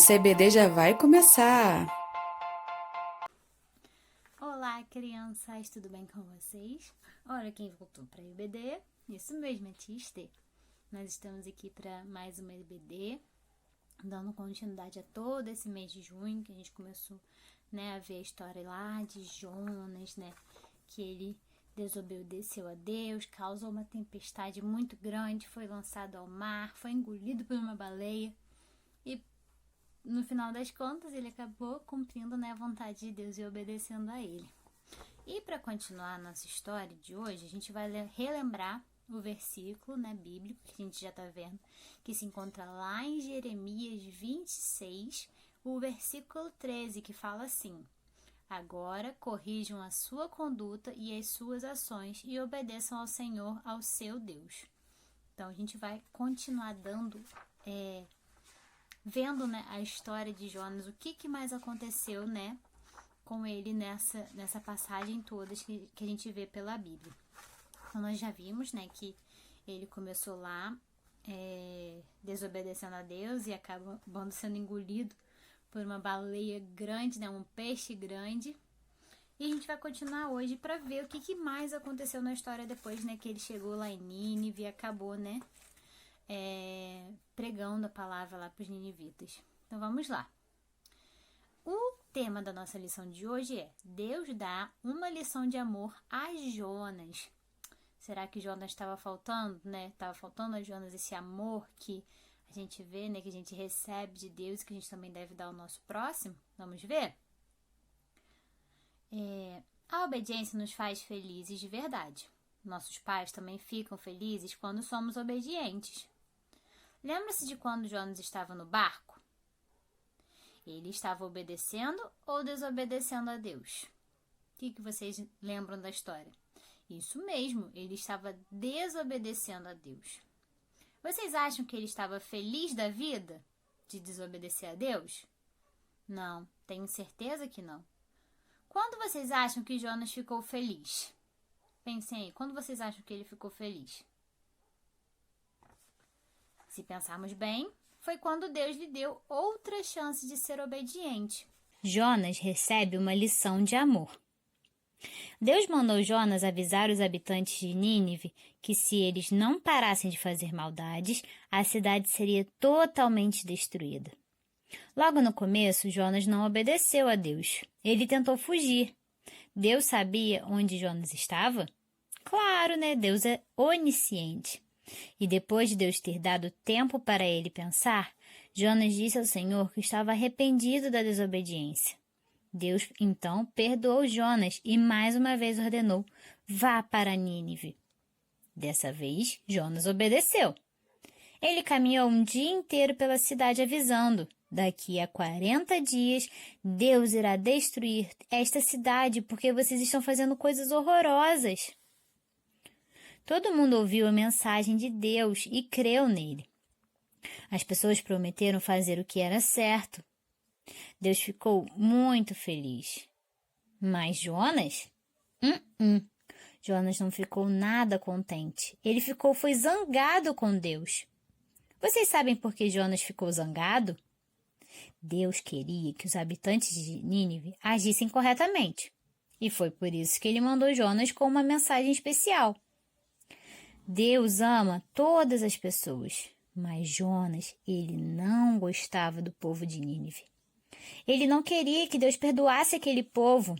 Nosso EBD já vai começar! Olá, crianças, tudo bem com vocês? Olha quem voltou para o EBD, isso mesmo, é Tia Estê. Nós estamos aqui para mais uma EBD, dando continuidade a todo esse mês de junho, que a gente começou, a ver a história lá de Jonas, que ele desobedeceu a Deus, causou uma tempestade muito grande, foi lançado ao mar, foi engolido por uma baleia e no final das contas ele acabou cumprindo a vontade de Deus e obedecendo a ele. E para continuar a nossa história de hoje, a gente vai relembrar o versículo bíblico que a gente já está vendo, que se encontra lá em Jeremias 26, o versículo 13, que fala assim: agora corrijam a sua conduta e as suas ações e obedeçam ao Senhor, ao seu Deus. Então a gente vai continuar vendo a história de Jonas, o que mais aconteceu com ele nessa passagem toda que a gente vê pela Bíblia. Então nós já vimos que ele começou lá desobedecendo a Deus e acabando sendo engolido por uma baleia grande, um peixe grande. E a gente vai continuar hoje para ver o que mais aconteceu na história depois que ele chegou lá em Nínive e acabou pregando a palavra lá para os ninivitas. Então vamos lá. O tema da nossa lição de hoje é: Deus dá uma lição de amor a Jonas. Será que Jonas estava faltando, Estava faltando a Jonas esse amor que a gente vê, que a gente recebe de Deus e que a gente também deve dar ao nosso próximo? Vamos ver? A obediência nos faz felizes de verdade. Nossos pais também ficam felizes quando somos obedientes. Lembra-se de quando Jonas estava no barco? Ele estava obedecendo ou desobedecendo a Deus? O que vocês lembram da história? Isso mesmo, ele estava desobedecendo a Deus. Vocês acham que ele estava feliz da vida de desobedecer a Deus? Não, tenho certeza que não. Quando vocês acham que Jonas ficou feliz? Pensem aí, quando vocês acham que ele ficou feliz? Se pensarmos bem, foi quando Deus lhe deu outra chance de ser obediente. Jonas recebe uma lição de amor. Deus mandou Jonas avisar os habitantes de Nínive que se eles não parassem de fazer maldades, a cidade seria totalmente destruída. Logo no começo, Jonas não obedeceu a Deus. Ele tentou fugir. Deus sabia onde Jonas estava? Claro, Deus é onisciente. E depois de Deus ter dado tempo para ele pensar, Jonas disse ao Senhor que estava arrependido da desobediência. Deus, então, perdoou Jonas e mais uma vez ordenou: vá para Nínive. Dessa vez, Jonas obedeceu. Ele caminhou um dia inteiro pela cidade avisando: daqui a 40 dias, Deus irá destruir esta cidade porque vocês estão fazendo coisas horrorosas. Todo mundo ouviu a mensagem de Deus e creu nele. As pessoas prometeram fazer o que era certo. Deus ficou muito feliz. Mas Jonas? Jonas não ficou nada contente. Ele foi zangado com Deus. Vocês sabem por que Jonas ficou zangado? Deus queria que os habitantes de Nínive agissem corretamente. E foi por isso que ele mandou Jonas com uma mensagem especial. Deus ama todas as pessoas, mas Jonas, ele não gostava do povo de Nínive. Ele não queria que Deus perdoasse aquele povo.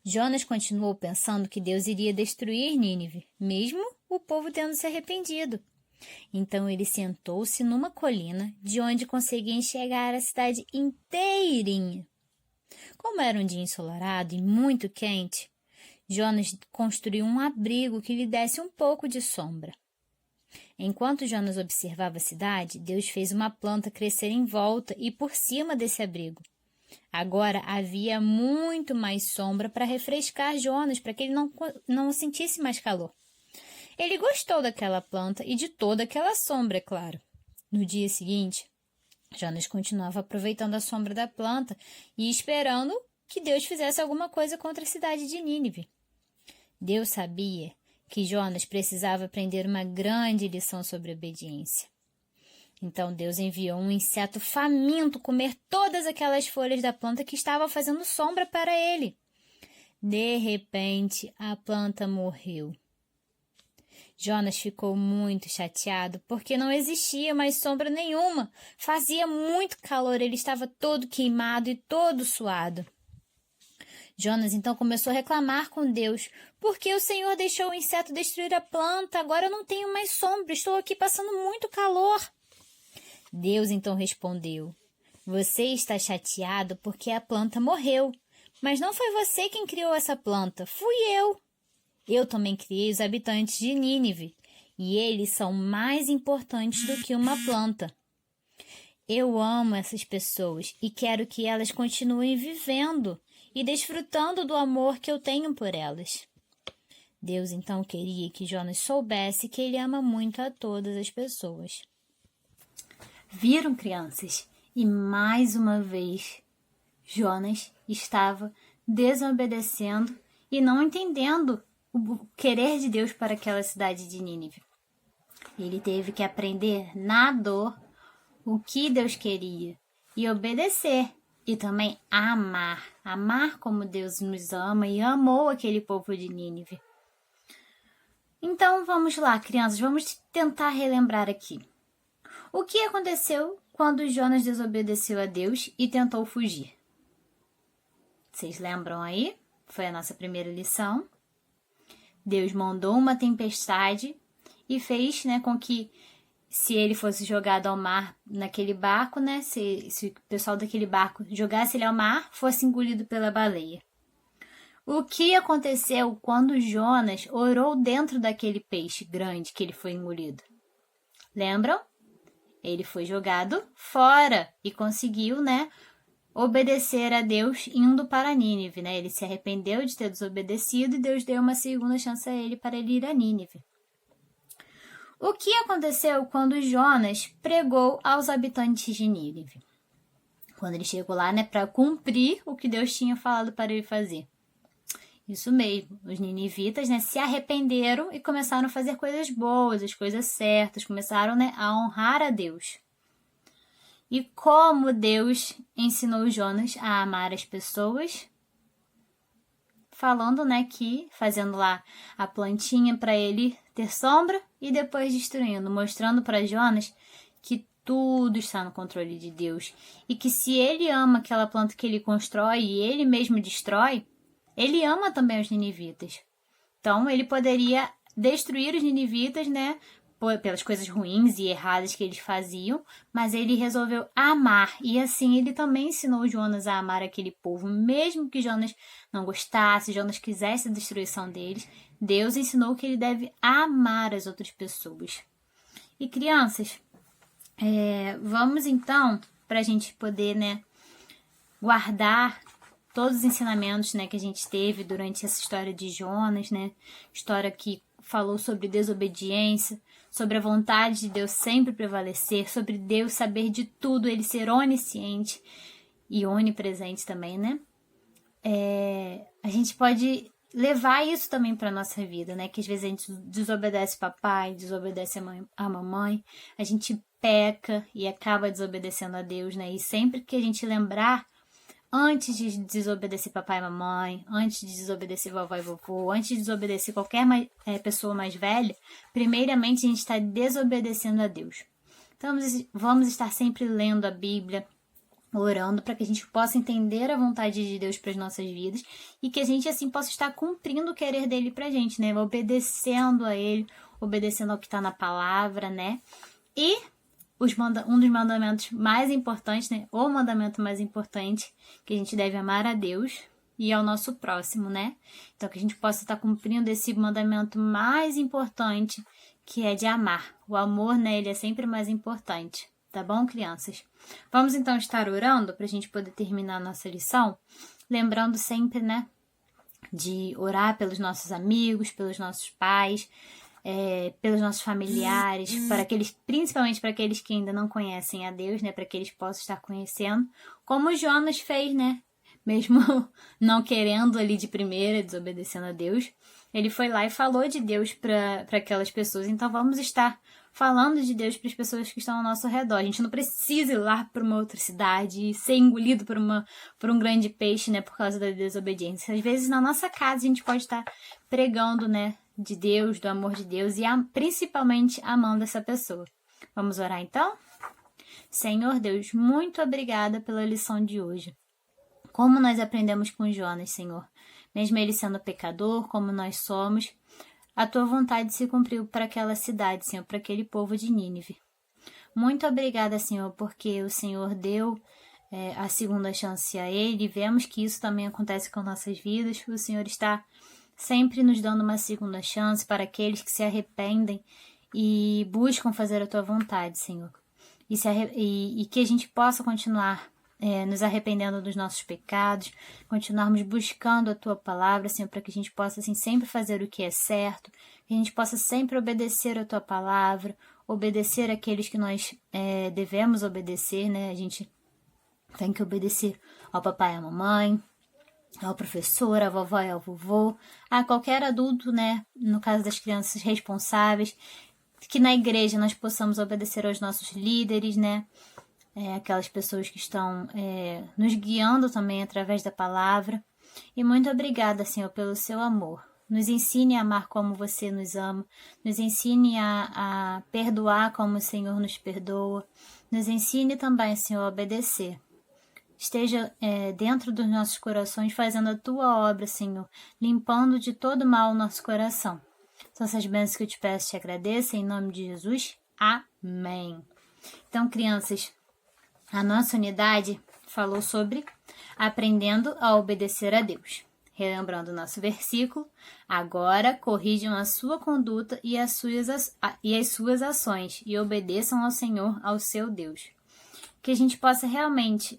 Jonas continuou pensando que Deus iria destruir Nínive, mesmo o povo tendo se arrependido. Então ele sentou-se numa colina, de onde conseguia enxergar a cidade inteirinha. Como era um dia ensolarado e muito quente, Jonas construiu um abrigo que lhe desse um pouco de sombra. Enquanto Jonas observava a cidade, Deus fez uma planta crescer em volta e por cima desse abrigo. Agora havia muito mais sombra para refrescar Jonas, para que ele não sentisse mais calor. Ele gostou daquela planta e de toda aquela sombra, é claro. No dia seguinte, Jonas continuava aproveitando a sombra da planta e esperando que Deus fizesse alguma coisa contra a cidade de Nínive. Deus sabia que Jonas precisava aprender uma grande lição sobre obediência. Então Deus enviou um inseto faminto comer todas aquelas folhas da planta que estavam fazendo sombra para ele. De repente, a planta morreu. Jonas ficou muito chateado porque não existia mais sombra nenhuma. Fazia muito calor, ele estava todo queimado e todo suado. Jonas então começou a reclamar com Deus. Por que o Senhor deixou o inseto destruir a planta? Agora eu não tenho mais sombra, estou aqui passando muito calor. Deus então respondeu: Você está chateado porque a planta morreu. Mas não foi você quem criou essa planta, fui eu. Eu também criei os habitantes de Nínive, e eles são mais importantes do que uma planta. Eu amo essas pessoas e quero que elas continuem vivendo e desfrutando do amor que eu tenho por elas. Deus então queria que Jonas soubesse que ele ama muito a todas as pessoas. Viram, crianças? E mais uma vez, Jonas estava desobedecendo e não entendendo o querer de Deus para aquela cidade de Nínive. Ele teve que aprender na dor o que Deus queria e obedecer e também amar como Deus nos ama e amou aquele povo de Nínive. Então vamos lá, crianças, vamos tentar relembrar aqui. O que aconteceu quando Jonas desobedeceu a Deus e tentou fugir? Vocês lembram aí? Foi a nossa primeira lição. Deus mandou uma tempestade e fez, com que, se ele fosse jogado ao mar naquele barco, se o pessoal daquele barco jogasse ele ao mar, fosse engolido pela baleia. O que aconteceu quando Jonas orou dentro daquele peixe grande que ele foi engolido? Lembram? Ele foi jogado fora e conseguiu, obedecer a Deus indo para Nínive, Ele se arrependeu de ter desobedecido e Deus deu uma segunda chance a ele para ele ir a Nínive. O que aconteceu quando Jonas pregou aos habitantes de Nínive? Quando ele chegou lá, para cumprir o que Deus tinha falado para ele fazer. Isso mesmo, os ninivitas, se arrependeram e começaram a fazer coisas boas, as coisas certas, começaram, a honrar a Deus. E como Deus ensinou Jonas a amar as pessoas? Falando, fazendo lá a plantinha para ele ter sombra e depois destruindo, mostrando para Jonas que tudo está no controle de Deus. E que se ele ama aquela planta que ele constrói e ele mesmo destrói, ele ama também os ninivitas. Então, ele poderia destruir os ninivitas, pelas coisas ruins e erradas que eles faziam, mas ele resolveu amar, e assim ele também ensinou Jonas a amar aquele povo, mesmo que Jonas não gostasse, Jonas quisesse a destruição deles, Deus ensinou que ele deve amar as outras pessoas. E crianças, vamos então, para a gente poder, guardar todos os ensinamentos, que a gente teve durante essa história de Jonas, história que falou sobre desobediência, sobre a vontade de Deus sempre prevalecer, sobre Deus saber de tudo, ele ser onisciente e onipresente também, a gente pode levar isso também para a nossa vida, que às vezes a gente desobedece o papai, desobedece a mamãe, a gente peca e acaba desobedecendo a Deus, e sempre que a gente lembrar, antes de desobedecer papai e mamãe, antes de desobedecer vovó e vovô, antes de desobedecer qualquer pessoa mais velha, primeiramente a gente está desobedecendo a Deus. Então vamos estar sempre lendo a Bíblia, orando para que a gente possa entender a vontade de Deus para as nossas vidas e que a gente assim possa estar cumprindo o querer dele para a gente, obedecendo a ele, obedecendo ao que está na palavra, E um dos mandamentos mais importantes, o mandamento mais importante, que a gente deve amar a Deus e ao nosso próximo, Então, que a gente possa estar cumprindo esse mandamento mais importante, que é de amar. O amor, ele é sempre mais importante, tá bom, crianças? Vamos, então, estar orando para a gente poder terminar a nossa lição, lembrando sempre, de orar pelos nossos amigos, pelos nossos pais, pelos nossos familiares, principalmente para aqueles que ainda não conhecem a Deus, para que eles possam estar conhecendo, como Jonas fez, mesmo não querendo ali de primeira, desobedecendo a Deus, ele foi lá e falou de Deus para aquelas pessoas. Então vamos estar falando de Deus para as pessoas que estão ao nosso redor. A gente não precisa ir lá para uma outra cidade e ser engolido por um grande peixe, né, por causa da desobediência. Às vezes, na nossa casa, a gente pode estar pregando, né, de Deus, do amor de Deus e principalmente amando essa pessoa. Vamos orar, então? Senhor Deus, muito obrigada pela lição de hoje. Como nós aprendemos com Jonas, Senhor. Mesmo ele sendo pecador, como nós somos, a tua vontade se cumpriu para aquela cidade, Senhor, para aquele povo de Nínive. Muito obrigada, Senhor, porque o Senhor deu a segunda chance a ele. Vemos que isso também acontece com nossas vidas. O Senhor está sempre nos dando uma segunda chance para aqueles que se arrependem e buscam fazer a tua vontade, Senhor. E que a gente possa continuar nos arrependendo dos nossos pecados, continuarmos buscando a tua palavra, Senhor, para que a gente possa assim, sempre fazer o que é certo, que a gente possa sempre obedecer a tua palavra, obedecer aqueles que nós devemos obedecer, né? A gente tem que obedecer ao papai e à mamãe, ao professor, à vovó e ao vovô, a qualquer adulto, né? No caso das crianças responsáveis, que na igreja nós possamos obedecer aos nossos líderes, né? Aquelas pessoas que estão nos guiando também através da palavra. E muito obrigada, Senhor, pelo seu amor. Nos ensine a amar como você nos ama. Nos ensine a perdoar como o Senhor nos perdoa. Nos ensine também, Senhor, a obedecer. Esteja dentro dos nossos corações fazendo a tua obra, Senhor, limpando de todo mal o nosso coração. São essas bênçãos que eu te peço e te agradeço, em nome de Jesus. Amém. Então, crianças, a nossa unidade falou sobre aprendendo a obedecer a Deus. Relembrando o nosso versículo, agora corrijam a sua conduta e as suas ações e obedeçam ao Senhor, ao seu Deus. Que a gente possa realmente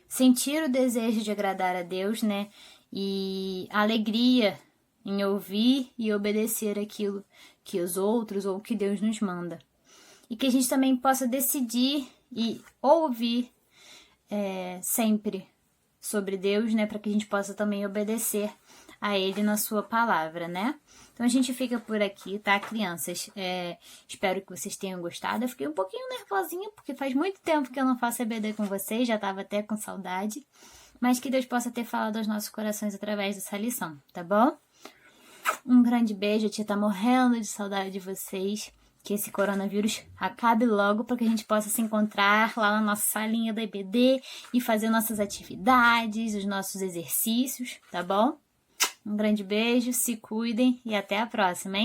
sentir o desejo de agradar a Deus, né? E a alegria em ouvir e obedecer aquilo que os outros ou que Deus nos manda. E que a gente também possa decidir e ouvir sempre sobre Deus, né? Para que a gente possa também obedecer a Ele na sua palavra, né? Então a gente fica por aqui, tá, crianças? Espero que vocês tenham gostado. Eu fiquei um pouquinho nervosinha, porque faz muito tempo que eu não faço EBD com vocês, já estava até com saudade. Mas que Deus possa ter falado aos nossos corações através dessa lição, tá bom? Um grande beijo, a tia tá morrendo de saudade de vocês. Que esse coronavírus acabe logo para que a gente possa se encontrar lá na nossa salinha da EBD e fazer nossas atividades, os nossos exercícios, tá bom? Um grande beijo, se cuidem e até a próxima, hein?